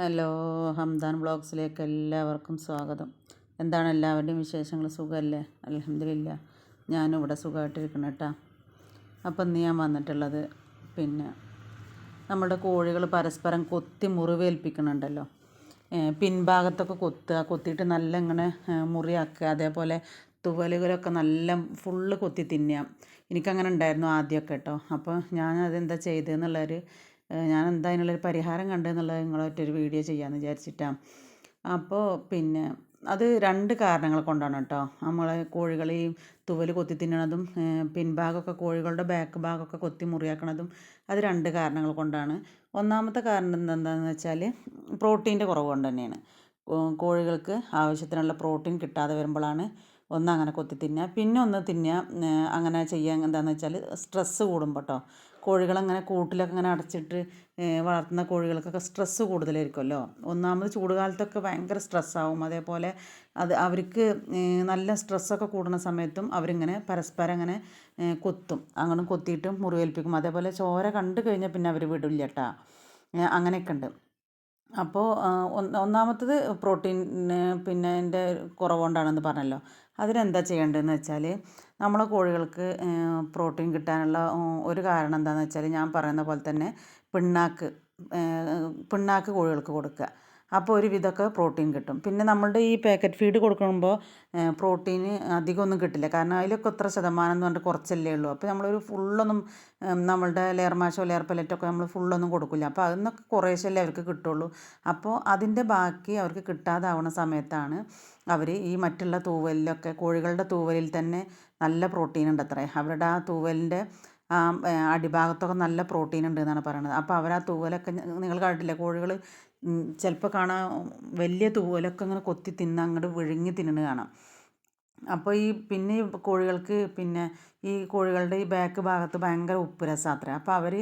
Hello, Hamdan വ്ളോഗ്സിലേക്ക് എല്ലാവർക്കും സ്വാഗതം. എന്താണ് എല്ലാവരുടെയും വിശേഷങ്ങൾ? സുഖമല്ലേ? അൽഹംദുലില്ലാ, ഞാനും ഇവിടെ സുഖമായിട്ടിരിക്കണം കേട്ടോ. അപ്പം ഇന്ന് ഞാൻ വന്നിട്ടുള്ളത് പിന്നെ നമ്മുടെ കോഴികൾ പരസ്പരം കൊത്തി മുറിവേൽപ്പിക്കുന്നുണ്ടല്ലോ. പിൻഭാഗത്തൊക്കെ കൊത്തിയിട്ട് നല്ല ഇങ്ങനെ മുറിയാക്കുക, അതേപോലെ തുവലുകളൊക്കെ നല്ല ഫുള്ള് കൊത്തി തിന്നുക. എനിക്കങ്ങനെ ഉണ്ടായിരുന്നു ആദ്യമൊക്കെ കേട്ടോ. അപ്പോൾ ഞാനതെന്താ ചെയ്തതെന്നുള്ളൊരു ഞാനെന്താ അതിനുള്ളൊരു പരിഹാരം കണ്ടതെന്നുള്ളത് നിങ്ങളായിട്ടൊരു വീഡിയോ ചെയ്യാമെന്ന് വിചാരിച്ചിട്ടാണ്. അപ്പോൾ പിന്നെ അത് രണ്ട് കാരണങ്ങൾ കൊണ്ടാണ് കേട്ടോ. നമ്മളെ കോഴികൾ ഈ തുവൽ കൊത്തി തിന്നണതും പിൻഭാഗമൊക്കെ കോഴികളുടെ ബാക്ക് ഭാഗമൊക്കെ കൊത്തി മുറിയാക്കണതും അത് രണ്ട് കാരണങ്ങൾ കൊണ്ടാണ്. ഒന്നാമത്തെ കാരണം എന്താണെന്ന് വെച്ചാൽ പ്രോട്ടീൻ്റെ കുറവ് കൊണ്ട് തന്നെയാണ്. കോഴികൾക്ക് ആവശ്യത്തിനുള്ള പ്രോട്ടീൻ കിട്ടാതെ വരുമ്പോഴാണ് ഒന്ന് അങ്ങനെ കൊത്തി തിന്നുക. പിന്നെ ഒന്ന് തിന്നുക അങ്ങനെ ചെയ്യാൻ എന്താണെന്ന് വെച്ചാൽ സ്ട്രെസ്സ് കൂടുമ്പോൾ കേട്ടോ. കോഴികളങ്ങനെ കൂട്ടിലൊക്കെ ഇങ്ങനെ അടച്ചിട്ട് വളർത്തുന്ന കോഴികൾക്കൊക്കെ സ്ട്രെസ്സ് കൂടുതലായിരിക്കുമല്ലോ. ഒന്നാമത് ചൂട് കാലത്തൊക്കെ ഭയങ്കര സ്ട്രെസ്സാവും. അതേപോലെ അവർക്ക് നല്ല സ്ട്രെസ്സൊക്കെ കൂടുന്ന സമയത്തും അവരിങ്ങനെ പരസ്പരം ഇങ്ങനെ കൊത്തും. അങ്ങനെ കൊത്തിയിട്ട് മുറിവേൽപ്പിക്കും. അതേപോലെ ചോര കണ്ടു കഴിഞ്ഞാൽ പിന്നെ അവർ വിടില്ല കേട്ടോ. അങ്ങനെയൊക്കെ ഉണ്ട്. അപ്പോൾ ഒന്നാമത്തത് പ്രോട്ടീൻ പിന്നെ എൻ്റെ കുറവ് കൊണ്ടാണെന്ന് പറഞ്ഞല്ലോ. അതിനെന്താ ചെയ്യേണ്ടതെന്ന് വെച്ചാൽ നമ്മളെ കോഴികൾക്ക് പ്രോട്ടീൻ കിട്ടാനുള്ള ഒരു കാരണം എന്താണെന്ന് വെച്ചാൽ ഞാൻ പറയുന്ന പോലെ തന്നെ പിണ്ണാക്ക് പിണ്ണാക്ക് കോഴികൾക്ക് കൊടുക്കുക. അപ്പോൾ ഒരു വിധമൊക്കെ പ്രോട്ടീൻ കിട്ടും. പിന്നെ നമ്മളുടെ ഈ പാക്കറ്റ് ഫീഡ് കൊടുക്കുമ്പോൾ പ്രോട്ടീന് അധികമൊന്നും കിട്ടില്ല. കാരണം അതിലൊക്കെ എത്ര ശതമാനം എന്ന് പറഞ്ഞിട്ട് കുറച്ചല്ലേ ഉള്ളൂ. അപ്പോൾ നമ്മളൊരു ഫുള്ളൊന്നും നമ്മളുടെ ലെയർ മാഷോ ലെയർ പെല്ലറ്റൊക്കെ നമ്മൾ ഫുള്ളൊന്നും കൊടുക്കില്ല. അപ്പോൾ അതിന്നൊക്കെ കുറേശ്ശല്ലേ അവർക്ക് കിട്ടുള്ളൂ. അപ്പോൾ അതിൻ്റെ ബാക്കി അവർക്ക് കിട്ടാതാവുന്ന സമയത്താണ് അവർ ഈ മറ്റുള്ള തൂവലിലൊക്കെ കോഴികളുടെ തൂവലിൽ തന്നെ നല്ല പ്രോട്ടീൻ ഉണ്ട് അത്രേ. അവരുടെ ആ തൂവലിൻ്റെ അടിഭാഗത്തൊക്കെ നല്ല പ്രോട്ടീൻ ഉണ്ട് എന്നാണ് പറയുന്നത്. അപ്പോൾ അവർ ആ തൂവലൊക്കെ നിങ്ങൾ കണ്ടിട്ടില്ലേ, കോഴികൾ ചിലപ്പോൾ കാണാം വലിയ തൂവലൊക്കെ ഇങ്ങനെ കൊത്തി തിന്ന് അങ്ങോട്ട് വിഴുങ്ങി തിന്നുന്നത് കാണാം. അപ്പോൾ പിന്നെ ഈ കോഴികൾക്ക് പിന്നെ ഈ കോഴികളുടെ ഈ ബാക്ക് ഭാഗത്ത് ഭയങ്കര ഉപ്പ് രസമാത്രേ. അപ്പോൾ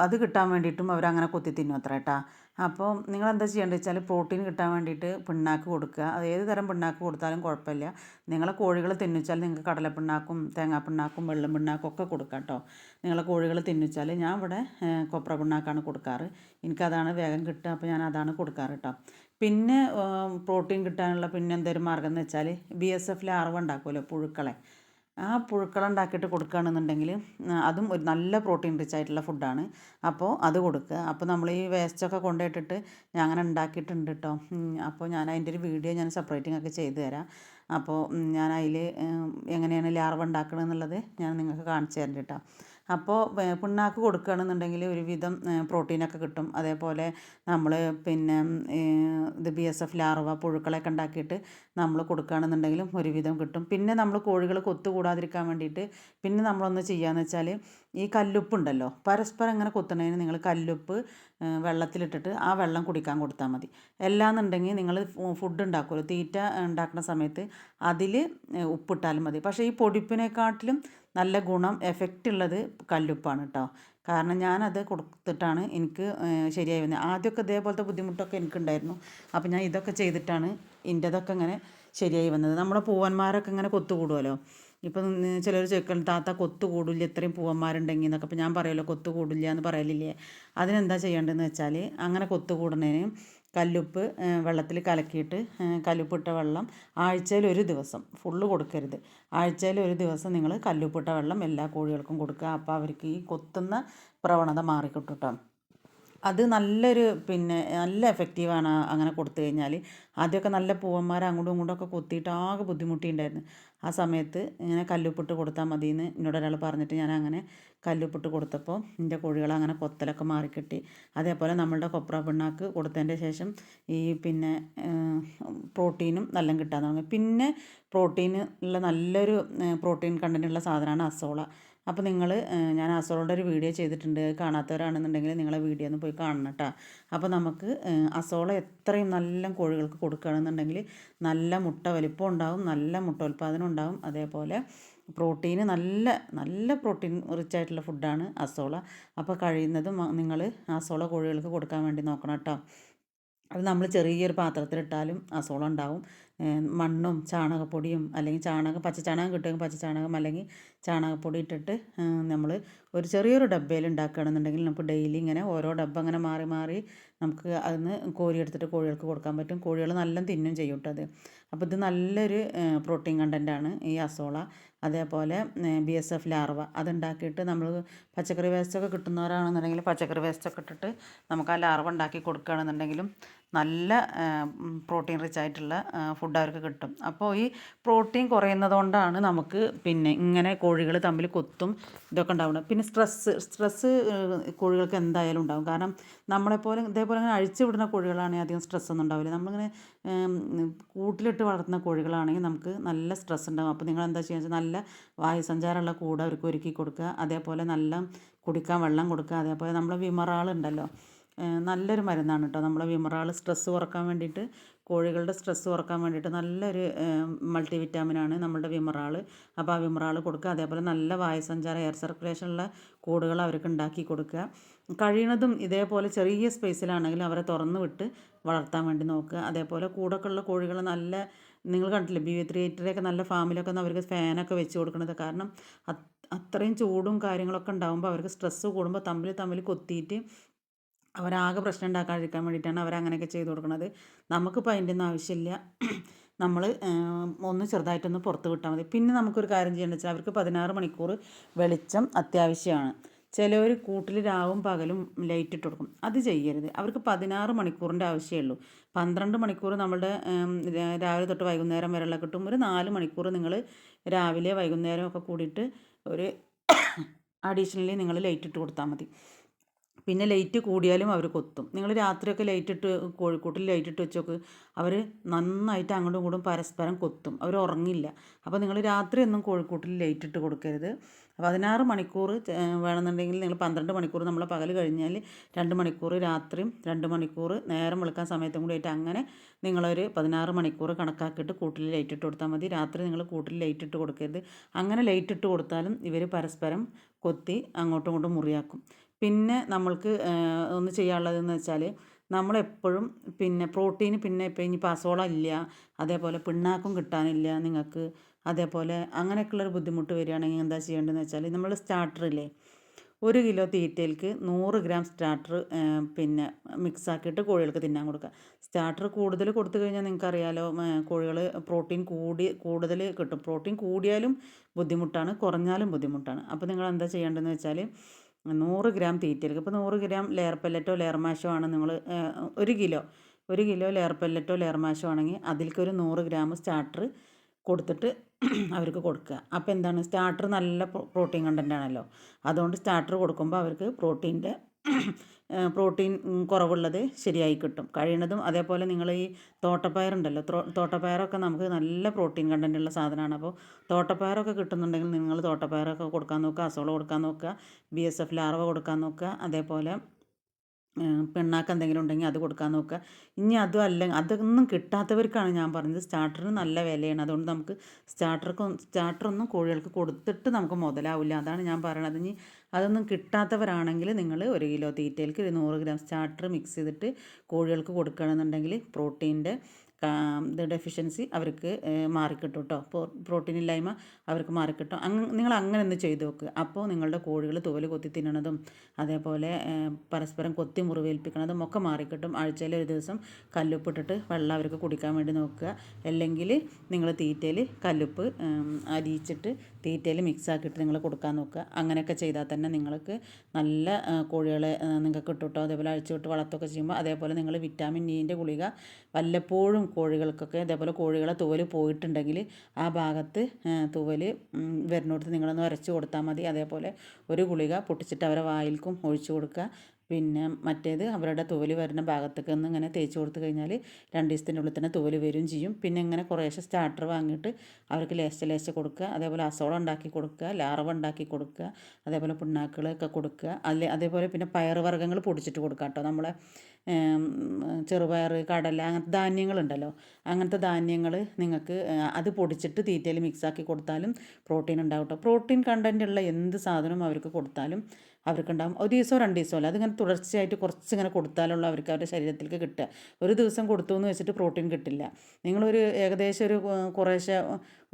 അത് കിട്ടാൻ വേണ്ടിയിട്ടും അവരങ്ങനെ കൊത്തി തിന്നും അത്ര കേട്ടോ. അപ്പോൾ നിങ്ങളെന്താ ചെയ്യേണ്ടത് വെച്ചാൽ പ്രോട്ടീൻ കിട്ടാൻ വേണ്ടിയിട്ട് പിണ്ണാക്ക് കൊടുക്കുക. അത് ഏത് തരം പിണ്ണാക്ക് കൊടുത്താലും കുഴപ്പമില്ല. നിങ്ങളെ കോഴികൾ തിന്നിച്ചാൽ നിങ്ങൾക്ക് കടലപ്പിണ്ണാക്കും തേങ്ങാപ്പിണ്ണാക്കും വെള്ളം പിണ്ണാക്കും ഒക്കെ കൊടുക്കാം കേട്ടോ. നിങ്ങളെ കോഴികൾ തിന്നിച്ചാൽ ഞാൻ ഇവിടെ കൊപ്ര പിണ്ണാക്കാണ് കൊടുക്കാറ്. എനിക്കതാണ് വേഗം കിട്ടുക. അപ്പോൾ ഞാൻ അതാണ് കൊടുക്കാറ് കേട്ടോ. പിന്നെ പ്രോട്ടീൻ കിട്ടാനുള്ള പിന്നെ എന്തൊരു മാർഗ്ഗം എന്ന് വെച്ചാൽ BSF ലാർവ ഉണ്ടാക്കുമല്ലോ, പുഴുക്കളെ. ആ പുഴുക്കളുണ്ടാക്കിയിട്ട് കൊടുക്കുകയാണെന്നുണ്ടെങ്കിൽ അതും ഒരു നല്ല പ്രോട്ടീൻ റിച്ച് ആയിട്ടുള്ള ഫുഡാണ്. അപ്പോൾ അത് കൊടുക്കുക. അപ്പോൾ നമ്മൾ ഈ വേസ്റ്റൊക്കെ കൊണ്ടുപോയിട്ടിട്ട് ഞാൻ അങ്ങനെ ഉണ്ടാക്കിയിട്ടുണ്ട് കേട്ടോ. അപ്പോൾ ഞാൻ അതിൻ്റെ ഒരു വീഡിയോ ഞാൻ സെപ്പറേറ്റിംഗ് ഒക്കെ ചെയ്തു തരാം. അപ്പോൾ ഞാൻ അതിൽ എങ്ങനെയാണ് ലാർവ ഉണ്ടാക്കുന്നത് എന്നുള്ളത് ഞാൻ നിങ്ങൾക്ക് കാണിച്ചു തരേണ്ടി കേട്ടോ. അപ്പോൾ പിണ്ണാക്ക് കൊടുക്കുകയാണെന്നുണ്ടെങ്കിൽ ഒരുവിധം പ്രോട്ടീനൊക്കെ കിട്ടും. അതേപോലെ നമ്മൾ പിന്നെ ഇത് BSF ലാർവ പുഴുക്കളൊക്കെ ഉണ്ടാക്കിയിട്ട് നമ്മൾ കൊടുക്കുകയാണെന്നുണ്ടെങ്കിലും ഒരുവിധം കിട്ടും. പിന്നെ നമ്മൾ കോഴികൾ കൊത്തുകൂടാതിരിക്കാൻ വേണ്ടിയിട്ട് പിന്നെ നമ്മളൊന്ന് ചെയ്യുകയെന്ന് വെച്ചാൽ ഈ കല്ലുപ്പുണ്ടല്ലോ, പരസ്പരം ഇങ്ങനെ കൊത്തുന്നതിന് നിങ്ങൾ കല്ലുപ്പ് വെള്ളത്തിലിട്ടിട്ട് ആ വെള്ളം കുടിക്കാൻ കൊടുത്താൽ മതി. അല്ലാന്നുണ്ടെങ്കിൽ നിങ്ങൾ ഫുഡ് ഉണ്ടാക്കുമല്ലോ, തീറ്റ ഉണ്ടാക്കുന്ന സമയത്ത് അതിൽ ഉപ്പിട്ടാലും മതി. പക്ഷേ ഈ പൊടിപ്പിനെക്കാട്ടിലും നല്ല ഗുണം എഫക്റ്റ് ഉള്ളത് കല്ലുപ്പാണ് കേട്ടോ. കാരണം ഞാനത് കൊടുത്തിട്ടാണ് എനിക്ക് ശരിയായി വന്നത്. ആദ്യമൊക്കെ ഇതേപോലത്തെ ബുദ്ധിമുട്ടൊക്കെ എനിക്കുണ്ടായിരുന്നു. അപ്പോൾ ഞാൻ ഇതൊക്കെ ചെയ്തിട്ടാണ് എൻ്റെതൊക്കെ ഇങ്ങനെ ശരിയായി വന്നത്. നമ്മളെ പൂവന്മാരൊക്കെ ഇങ്ങനെ കൊത്തുകൂടുമല്ലോ. ഇപ്പം ചിലർ ചോദിക്കണം, താത്ത കൊത്തു കൂടില്ല ഇത്രയും പൂവന്മാരുണ്ടെങ്കിൽ എന്നൊക്കെ. അപ്പോൾ ഞാൻ പറയുമല്ലോ കൊത്തു കൂടില്ല എന്ന് പറയലില്ലേ. അതിനെന്താ ചെയ്യേണ്ടതെന്ന് വെച്ചാൽ അങ്ങനെ കൊത്തു കൂടുന്നതിന് കല്ലുപ്പ് വെള്ളത്തിൽ കലക്കിയിട്ട് കല്ലുപ്പിട്ട വെള്ളം ആഴ്ചയിൽ ഒരു ദിവസം ഫുള്ള് കൊടുക്കരുത്. ആഴ്ചയിൽ ഒരു ദിവസം നിങ്ങൾ കല്ലുപ്പിട്ട വെള്ളം എല്ലാ കോഴികൾക്കും കൊടുക്കുക. അപ്പോൾ അവർക്ക് ഈ കൊത്തുന്ന പ്രവണത മാറിക്കിട്ടും കേട്ടോ. അത് നല്ലൊരു പിന്നെ നല്ല എഫക്റ്റീവാണ് അങ്ങനെ കൊടുത്തു കഴിഞ്ഞാൽ. ആദ്യമൊക്കെ നല്ല പൂവന്മാർ അങ്ങോട്ടും ഇങ്ങോട്ടുമൊക്കെ കൊത്തിയിട്ട് ആകെ ബുദ്ധിമുട്ടിയിട്ടുണ്ടായിരുന്നു. ആ സമയത്ത് ഇങ്ങനെ കല്ലുപ്പിട്ട് കൊടുത്താൽ മതിയെന്ന് എന്നോട് ഒരാൾ പറഞ്ഞിട്ട് ഞാൻ അങ്ങനെ കല്ലുപ്പിട്ട് കൊടുത്തപ്പോൾ എൻ്റെ കോഴികൾ അങ്ങനെ കൊത്തലൊക്കെ മാറിക്കിട്ടി. അതേപോലെ നമ്മളുടെ കൊപ്ര പിണ്ണാക്ക് കൊടുത്തതിൻ്റെ ശേഷം ഈ പിന്നെ പ്രോട്ടീനും നല്ല കിട്ടാൻ തുടങ്ങി. പിന്നെ പ്രോട്ടീൻ ഉള്ള നല്ലൊരു പ്രോട്ടീൻ കണ്ടൻറ്റുള്ള സാധനമാണ് അസോള. അപ്പോൾ നിങ്ങൾ ഞാൻ അസോളയുടെ ഒരു വീഡിയോ ചെയ്തിട്ടുണ്ട്. കാണാത്തവരാണെന്നുണ്ടെങ്കിൽ നിങ്ങളെ വീഡിയോ ഒന്ന് പോയി കാണണം കേട്ടോ. അപ്പോൾ നമുക്ക് അസോള എത്രയും നല്ല കോഴികൾക്ക് കൊടുക്കുകയാണെന്നുണ്ടെങ്കിൽ നല്ല മുട്ട വലിപ്പം ഉണ്ടാവും, നല്ല മുട്ട ഉൽപ്പാദനം ഉണ്ടാവും. അതേപോലെ പ്രോട്ടീന് നല്ല നല്ല പ്രോട്ടീൻ റിച്ച് ആയിട്ടുള്ള ഫുഡാണ് അസോള. അപ്പോൾ കഴിയുന്നതും നിങ്ങൾ അസോള കോഴികൾക്ക് കൊടുക്കാൻ വേണ്ടി നോക്കണം കേട്ടോ. അത് നമ്മൾ ചെറിയൊരു പാത്രത്തിലിട്ടാലും അസോള ഉണ്ടാവും. മണ്ണും ചാണകപ്പൊടിയും അല്ലെങ്കിൽ പച്ചച്ചാണകം കിട്ടുമെങ്കിൽ പച്ചച്ചാണകം അല്ലെങ്കിൽ ചാണകപ്പൊടി ഇട്ടിട്ട് നമ്മൾ ഒരു ചെറിയൊരു ഡബ്ബയിൽ ഉണ്ടാക്കുകയാണെന്നുണ്ടെങ്കിൽ നമുക്ക് ഡെയിലി ഇങ്ങനെ ഓരോ ഡബ്ബ അങ്ങനെ മാറി മാറി നമുക്ക് അതിന്ന് കോരിയെടുത്തിട്ട് കോഴികൾക്ക് കൊടുക്കാൻ പറ്റും. കോഴികൾ നല്ല തിന്നും ചെയ്യും കേട്ടോ അത്. അപ്പോൾ ഇത് നല്ലൊരു പ്രോട്ടീൻ കണ്ടൻറ്റാണ് ഈ അസോള. അതേപോലെ BSF ലാർവ അതുണ്ടാക്കിയിട്ട് നമ്മൾ പച്ചക്കറി വേസ്റ്റൊക്കെ കിട്ടുന്നവരാണെന്നുണ്ടെങ്കിൽ പച്ചക്കറി വേസ്റ്റൊക്കെ ഇട്ടിട്ട് നമുക്ക് ആ ലാർവ ഉണ്ടാക്കി കൊടുക്കുകയാണെന്നുണ്ടെങ്കിലും നല്ല പ്രോട്ടീൻ റിച്ച് ആയിട്ടുള്ള ഫുഡ് അവർക്ക് കിട്ടും. അപ്പോൾ ഈ പ്രോട്ടീൻ കുറയുന്നത് കൊണ്ടാണ് നമുക്ക് പിന്നെ ഇങ്ങനെ കോഴികൾ തമ്മിൽ കൊത്തും ഇതൊക്കെ ഉണ്ടാവുന്നത്. പിന്നെ സ്ട്രെസ്സ് കോഴികൾക്ക് എന്തായാലും ഉണ്ടാകും. കാരണം നമ്മളെപ്പോലെ ഇതേപോലെ ഇങ്ങനെ അഴിച്ചു വിടുന്ന കോഴികളാണെങ്കിൽ അധികം സ്ട്രെസ്സൊന്നും ഉണ്ടാവില്ല. നമ്മളിങ്ങനെ കൂട്ടിലിട്ട് വളർത്തുന്ന കോഴികളാണെങ്കിൽ നമുക്ക് നല്ല സ്ട്രെസ് ഉണ്ടാകും. അപ്പോൾ നിങ്ങൾ എന്താ ചെയ്യുക വെച്ചാൽ നല്ല വായുസഞ്ചാരമുള്ള കൂട് അവർക്ക് ഒരുക്കി കൊടുക്കുക. അതേപോലെ നല്ല കുടിക്കാൻ വെള്ളം കൊടുക്കുക. അതേപോലെ നമ്മളെ വിമറാൾ ഉണ്ടല്ലോ, നല്ലൊരു മരുന്നാണ് കേട്ടോ നമ്മളെ വിമറാൾ. സ്ട്രെസ്സ് കുറക്കാൻ വേണ്ടിയിട്ട്, കോഴികളുടെ സ്ട്രെസ്സ് കുറക്കാൻ വേണ്ടിയിട്ട് നല്ലൊരു മൾട്ടി വിറ്റാമിനാണ് നമ്മളുടെ വിമറാൾ. അപ്പോൾ ആ വിമറാൾ കൊടുക്കുക. അതേപോലെ നല്ല വായുസഞ്ചാരം എയർ സർക്കുലേഷനുള്ള കൂടുകൾ അവർക്ക് ഉണ്ടാക്കി കൊടുക്കുക. കഴിയണതും ഇതേപോലെ ചെറിയ സ്പേസിലാണെങ്കിലും അവരെ തുറന്ന് വിട്ട് വളർത്താൻ വേണ്ടി നോക്കുക. അതേപോലെ കൂടൊക്കെ ഉള്ള കോഴികൾ നല്ല, നിങ്ങൾ കണ്ടില്ലേ BV383 നല്ല ഫാമിലൊക്കെ അവർക്ക് ഫാനൊക്കെ വെച്ച് കൊടുക്കുന്നത്. കാരണം അത്രയും ചൂടും കാര്യങ്ങളൊക്കെ ഉണ്ടാകുമ്പോൾ അവർക്ക് സ്ട്രെസ്സ് കൂടുമ്പോൾ തമ്മിൽ കൊത്തിയിട്ട് അവരാകെ പ്രശ്നം ഉണ്ടാക്കാതിരിക്കാൻ വേണ്ടിയിട്ടാണ് അവരങ്ങനെയൊക്കെ ചെയ്ത് കൊടുക്കുന്നത്. നമുക്കിപ്പോൾ അതിൻ്റെ ഒന്നും ആവശ്യമില്ല. നമ്മൾ ഒന്ന് ചെറുതായിട്ടൊന്ന് പുറത്ത് വിട്ടാൽ മതി. പിന്നെ നമുക്കൊരു കാര്യം ചെയ്യേണ്ടത് വെച്ചാൽ അവർക്ക് 16 മണിക്കൂർ വെളിച്ചം അത്യാവശ്യമാണ്. ചിലവർ കൂട്ടിൽ രാവും പകലും ലൈറ്റ് ഇട്ട് കൊടുക്കും. അത് ചെയ്യരുത്. അവർക്ക് 16 മണിക്കൂറിൻ്റെ ആവശ്യമേ ഉള്ളൂ. 12 മണിക്കൂർ നമ്മളുടെ രാവിലെ തൊട്ട് വൈകുന്നേരം വരെയുള്ള കിട്ടും. ഒരു 4 മണിക്കൂർ നിങ്ങൾ രാവിലെ വൈകുന്നേരം ഒക്കെ കൂടിയിട്ട് ഒരു അഡീഷണലി നിങ്ങൾ ലൈറ്റ് ഇട്ട് കൊടുത്താൽ മതി. പിന്നെ ലൈറ്റ് കൂടിയാലും അവർ കൊത്തും. നിങ്ങൾ രാത്രിയൊക്കെ ലൈറ്റ് ഇട്ട് കോഴിക്കൂട്ടിൽ ലൈറ്റ് ഇട്ട് വെച്ച് നോക്ക്, അവർ നന്നായിട്ട് അങ്ങോട്ടും ഇങ്ങോട്ടും പരസ്പരം കൊത്തും. അവർ ഉറങ്ങില്ല. അപ്പോൾ നിങ്ങൾ രാത്രിയൊന്നും കോഴിക്കൂട്ടിൽ ലൈറ്റ് ഇട്ട് കൊടുക്കരുത്. 16 മണിക്കൂർ വേണമെന്നുണ്ടെങ്കിൽ നിങ്ങൾ 12 മണിക്കൂർ നമ്മൾ പകൽ കഴിഞ്ഞാൽ 2 മണിക്കൂർ രാത്രിയും 2 മണിക്കൂർ നേരം വെളുക്കാൻ സമയത്തും കൂടി ആയിട്ട് അങ്ങനെ നിങ്ങളൊരു 16 മണിക്കൂർ കണക്കാക്കിയിട്ട് കൂട്ടിൽ ലൈറ്റ് ഇട്ട് കൊടുത്താൽ മതി. രാത്രി നിങ്ങൾ കൂട്ടിൽ ലൈറ്റ് ഇട്ട് കൊടുക്കരുത്. അങ്ങനെ ലൈറ്റ് ഇട്ട് കൊടുത്താലും ഇവർ പരസ്പരം കൊത്തി അങ്ങോട്ടും ഇങ്ങോട്ടും മുറിയാക്കും. പിന്നെ നമ്മൾക്ക് ഒന്ന് ചെയ്യാനുള്ളതെന്ന് വെച്ചാൽ നമ്മളെപ്പോഴും പിന്നെ പ്രോട്ടീൻ പിന്നെ ഇപ്പോൾ ഇനിയിപ്പോൾ അസോള ഇല്ല, അതേപോലെ പിണ്ണാക്കും കിട്ടാനില്ല നിങ്ങൾക്ക്, അതേപോലെ അങ്ങനെയൊക്കെയുള്ളൊരു ബുദ്ധിമുട്ട് വരികയാണെങ്കിൽ എന്താ ചെയ്യേണ്ടതെന്ന് വെച്ചാൽ നമ്മൾ സ്റ്റാർട്ടറില്ലേ, 1 കിലോ തീറ്റയിലേക്ക് 100 ഗ്രാം സ്റ്റാർട്ടർ പിന്നെ മിക്സാക്കിയിട്ട് കോഴികൾക്ക് തിന്നാൻ കൊടുക്കുക. സ്റ്റാർട്ടർ കൂടുതൽ കൊടുത്തു കഴിഞ്ഞാൽ നിങ്ങൾക്കറിയാലോ കോഴികൾ പ്രോട്ടീൻ കൂടുതൽ കിട്ടും. പ്രോട്ടീൻ കൂടിയാലും ബുദ്ധിമുട്ടാണ്, കുറഞ്ഞാലും ബുദ്ധിമുട്ടാണ്. അപ്പോൾ നിങ്ങൾ എന്താ ചെയ്യേണ്ടതെന്ന് വെച്ചാൽ 100 ഗ്രാം തീറ്റയിലേക്ക്, ഇപ്പോൾ 100 ഗ്രാം ലെയർ പെല്ലറ്റോ ലെയർ മാഷോ ആണ് നിങ്ങൾ 1 കിലോ ലെയർ പെല്ലറ്റോ ലെയർ മാഷോ ആണെങ്കിൽ അതിലേക്കൊരു 100 ഗ്രാം സ്റ്റാർട്ടർ കൊടുത്തിട്ട് അവർക്ക് കൊടുക്കുക. അപ്പോൾ എന്താണ്, സ്റ്റാർട്ടർ നല്ല പ്രോട്ടീൻ കണ്ടൻ്റ് ആണല്ലോ. അതുകൊണ്ട് സ്റ്റാർട്ടർ കൊടുക്കുമ്പോൾ അവർക്ക് പ്രോട്ടീൻ കുറവുള്ളത് ശരിയായി കിട്ടും കഴിയുന്നതും. അതേപോലെ നിങ്ങൾ ഈ തോട്ടപ്പയറുണ്ടല്ലോ, തോട്ടപ്പയറൊക്കെ നമുക്ക് നല്ല പ്രോട്ടീൻ കണ്ടൻ്റ് ഉള്ള സാധനമാണ്. അപ്പോൾ തോട്ടപ്പയറൊക്കെ കിട്ടുന്നുണ്ടെങ്കിൽ നിങ്ങൾ തോട്ടപ്പയറൊക്കെ കൊടുക്കാൻ നോക്കുക, അസോള കൊടുക്കാൻ നോക്കുക, BSF ലാർവ കൊടുക്കാൻ നോക്കുക. അതേപോലെ പിണ്ണാക്ക് എന്തെങ്കിലും ഉണ്ടെങ്കിൽ അത് കൊടുക്കാൻ നോക്കുക. ഇനി അതൊന്നും കിട്ടാത്തവർക്കാണ് ഞാൻ പറഞ്ഞത് സ്റ്റാർട്ടറിന് നല്ല വിലയാണ്. അതുകൊണ്ട് നമുക്ക് സ്റ്റാർട്ടറൊന്നും കോഴികൾക്ക് കൊടുത്തിട്ട് നമുക്ക് മുതലാവില്ല. അതാണ് ഞാൻ പറയണത്. ഇനി അതൊന്നും കിട്ടാത്തവരാണെങ്കിൽ നിങ്ങൾ 1 കിലോ തീറ്റയിലേക്ക് 100 ഗ്രാം സ്റ്റാർട്ടർ മിക്സ് ചെയ്തിട്ട് കോഴികൾക്ക് കൊടുക്കുകയാണെന്നുണ്ടെങ്കിൽ പ്രോട്ടീൻ്റെ ഡെഫിഷ്യൻസി അവർക്ക് മാറിക്കിട്ടും കേട്ടോ. പ്രോട്ടീൻ ഇല്ലായ്മ അവർക്ക് മാറിക്കിട്ടും. നിങ്ങൾ അങ്ങനെ ഒന്ന് ചെയ്ത് നോക്കുക. അപ്പോൾ നിങ്ങളുടെ കോഴികൾ തൂവൽ കൊത്തി തിന്നണതും അതേപോലെ പരസ്പരം കൊത്തി മുറിവേൽപ്പിക്കണതും ഒക്കെ മാറിക്കിട്ടും. ആഴ്ചയിൽ ഒരു ദിവസം കല്ലുപ്പിട്ടിട്ട് വെള്ളം അവർക്ക് കുടിക്കാൻ വേണ്ടി നോക്കുക. അല്ലെങ്കിൽ നിങ്ങൾ തീറ്റയിൽ കല്ലുപ്പ് അരിയിച്ചിട്ട് തീറ്റയിൽ മിക്സ് ആക്കിയിട്ട് നിങ്ങൾ കൊടുക്കാൻ നോക്കുക. അങ്ങനെയൊക്കെ ചെയ്താൽ തന്നെ നിങ്ങൾക്ക് നല്ല കോഴികളെ നിങ്ങൾക്ക് കിട്ടും കേട്ടോ. അതേപോലെ അഴിച്ചുവിട്ട് വളർത്തുകയൊക്കെ ചെയ്യുമ്പോൾ അതേപോലെ നിങ്ങൾ വിറ്റാമിൻ ഇൻ്റെ ഗുളിക വല്ലപ്പോഴും കോഴികൾക്കൊക്കെ അതേപോലെ കോഴികളെ തൂവൽ പോയിട്ടുണ്ടെങ്കിൽ ആ ഭാഗത്ത് തൂവൽ വരുന്നിടത്ത് നിങ്ങളൊന്ന് ഉരച്ച് കൊടുത്താൽ മതി. അതേപോലെ ഒരു ഗുളിക പൊട്ടിച്ചിട്ട് അവരെ വായിൽക്കും ഒഴിച്ചു കൊടുക്കുക. പിന്നെ മറ്റേത് അവരുടെ തൂവൽ വരുന്ന ഭാഗത്തേക്ക് ഒന്ന് ഇങ്ങനെ തേച്ച് കൊടുത്തു കഴിഞ്ഞാൽ 2 ദിവസത്തിൻ്റെ ഉള്ളിൽ തന്നെ തൂവൽ വരും ചെയ്യും. പിന്നെ ഇങ്ങനെ കുറേശ്ശെ സ്റ്റാർട്ടർ വാങ്ങിയിട്ട് അവർക്ക് ലേശ കൊടുക്കുക. അതേപോലെ അസോള ഉണ്ടാക്കി കൊടുക്കുക, ലാർവ ഉണ്ടാക്കി കൊടുക്കുക, അതേപോലെ പിണ്ണാക്കുകളൊക്കെ കൊടുക്കുക. അതേപോലെ പിന്നെ പയർ വർഗ്ഗങ്ങൾ പൊടിച്ചിട്ട് കൊടുക്കുക കേട്ടോ. നമ്മളെ ചെറുപയർ, കടല അങ്ങനത്തെ ധാന്യങ്ങളുണ്ടല്ലോ, അങ്ങനത്തെ ധാന്യങ്ങൾ നിങ്ങൾക്ക് അത് പൊടിച്ചിട്ട് തീറ്റയിൽ മിക്സാക്കി കൊടുത്താലും പ്രോട്ടീൻ ഉണ്ടാവും കേട്ടോ. പ്രോട്ടീൻ കണ്ടൻ്റ് ഉള്ള എന്ത് സാധനവും അവർക്ക് കൊടുത്താലും അവർക്കുണ്ടാകും. ഒരു ദിവസമോ 2 ദിവസമോ അല്ല, അതിങ്ങനെ തുടർച്ചയായിട്ട് കുറച്ചിങ്ങനെ കൊടുത്താലുള്ള അവർക്ക് അവരുടെ ശരീരത്തിലേക്ക് കിട്ടുക. ഒരു ദിവസം കൊടുത്തു എന്ന് വെച്ചിട്ട് പ്രോട്ടീൻ കിട്ടില്ല. നിങ്ങളൊരു ഏകദേശം ഒരു കുറേശ്ശെ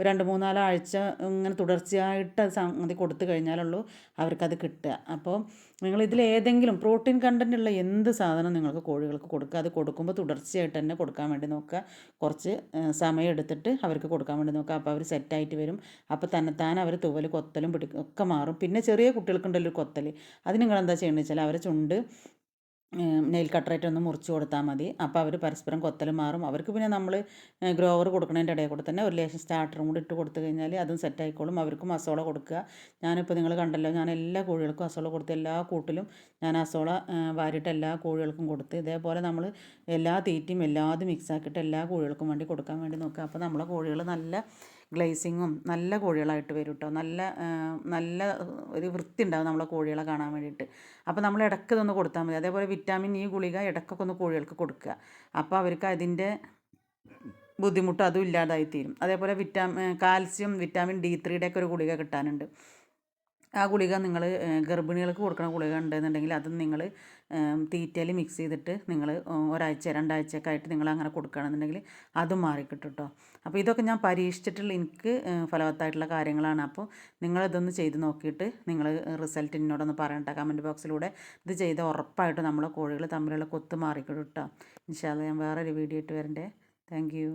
2, 3, 4 ആഴ്ച ഇങ്ങനെ തുടർച്ചയായിട്ട് അത് സംഗതി കൊടുത്തു കഴിഞ്ഞാലുള്ളൂ അവർക്കത് കിട്ടുക. അപ്പോൾ നിങ്ങളിതിലേതെങ്കിലും പ്രോട്ടീൻ കണ്ടൻ്റ് ഉള്ള എന്ത് സാധനം നിങ്ങൾക്ക് കോഴികൾക്ക് കൊടുക്കുക. അത് കൊടുക്കുമ്പോൾ തുടർച്ചയായിട്ട് തന്നെ കൊടുക്കാൻ വേണ്ടി നോക്കുക. കുറച്ച് സമയം എടുത്തിട്ട് അവർക്ക് കൊടുക്കാൻ വേണ്ടി നോക്കുക. അപ്പോൾ അവർ സെറ്റായിട്ട് വരും. അപ്പോൾ തന്നെത്താൻ അവർ തൂവൽ കൊത്തലും പിടിക്കും ഒക്കെ മാറും. പിന്നെ ചെറിയ കുട്ടികൾക്കുണ്ടല്ലോ കൊത്തൽ, അത് നിങ്ങളെന്താ ചെയ്യേണ്ടത് വെച്ചാൽ അവരെ ചുണ്ട് നെയിൽ കട്ടറായിട്ട് ഒന്ന് മുറിച്ച് കൊടുത്താൽ മതി. അപ്പോൾ അവർ പരസ്പരം കൊത്തൽ മാറും. അവർക്ക് പിന്നെ നമ്മൾ ഗ്രോവർ കൊടുക്കുന്നതിൻ്റെ ഇടയിൽ കൂടെ തന്നെ ഒരു ലേശം സ്റ്റാർട്ടറും കൂടി ഇട്ട് കൊടുത്തു കഴിഞ്ഞാൽ അതും സെറ്റായിക്കോളും. അവർക്കും അസോള കൊടുക്കുക. ഞാനിപ്പോൾ നിങ്ങൾ കണ്ടല്ലോ, ഞാൻ എല്ലാ കോഴികൾക്കും അസോള കൊടുത്ത് എല്ലാ കൂട്ടിലും ഞാൻ അസോള വാരിയിട്ട് എല്ലാ കോഴികൾക്കും കൊടുത്ത്. ഇതേപോലെ നമ്മൾ എല്ലാ തീറ്റയും എല്ലാതും മിക്സാക്കിയിട്ട് എല്ലാ കോഴികൾക്കും വേണ്ടി കൊടുക്കാൻ വേണ്ടി നോക്കുക. അപ്പോൾ നമ്മളെ കോഴികൾ നല്ല ഗ്ലേസിങ്ങും നല്ല കോഴികളായിട്ട് വരും കേട്ടോ. നല്ല ഒരു വൃത്തി ഉണ്ടാവും നമ്മളെ കോഴികളെ കാണാൻ വേണ്ടിയിട്ട്. അപ്പോൾ നമ്മൾ ഇടയ്ക്ക് ഇതൊന്ന് കൊടുത്താൽ മതി. അതേപോലെ വിറ്റാമിൻ ഇ ഗുളിക ഇടയ്ക്കൊക്കെ ഒന്ന് കോഴികൾക്ക് കൊടുക്കുക. അപ്പോൾ അവർക്ക് അതിൻ്റെ ബുദ്ധിമുട്ട് അതും ഇല്ലാതായിത്തീരും. അതേപോലെ കാൽസ്യം, വിറ്റാമിൻ D3 ഒക്കെ ഒരു ഗുളിക കിട്ടാനുണ്ട്. ആ ഗുളിക നിങ്ങൾ ഗർഭിണികൾക്ക് കൊടുക്കുന്ന ഗുളിക ഉണ്ടെന്നുണ്ടെങ്കിൽ അതും നിങ്ങൾ തീറ്റയിൽ മിക്സ് ചെയ്തിട്ട് നിങ്ങൾ ഒരാഴ്ച 2 ആഴ്ചയൊക്കെ ആയിട്ട് നിങ്ങൾ അങ്ങനെ കൊടുക്കുകയാണെന്നുണ്ടെങ്കിൽ അതും മാറിക്കിട്ടും കേട്ടോ. അപ്പോൾ ഇതൊക്കെ ഞാൻ പരീക്ഷിച്ചിട്ടുള്ള എനിക്ക് ഫലവത്തായിട്ടുള്ള കാര്യങ്ങളാണ്. അപ്പോൾ നിങ്ങളിതൊന്ന് ചെയ്ത് നോക്കിയിട്ട് നിങ്ങൾ റിസൾട്ട് എന്നോടൊന്ന് പറയണ്ട കമൻറ്റ് ബോക്സിലൂടെ. ഇത് ചെയ്ത് ഉറപ്പായിട്ട് നമ്മളെ കോഴികൾ തമ്മിലുള്ള കൊത്ത് മാറിക്കിട്ടും കേട്ടോ. ഇൻഷാ അല്ലാഹ് ഞാൻ വേറൊരു വീഡിയോ ഇട്ട് വരണ്ടേ. Thank you.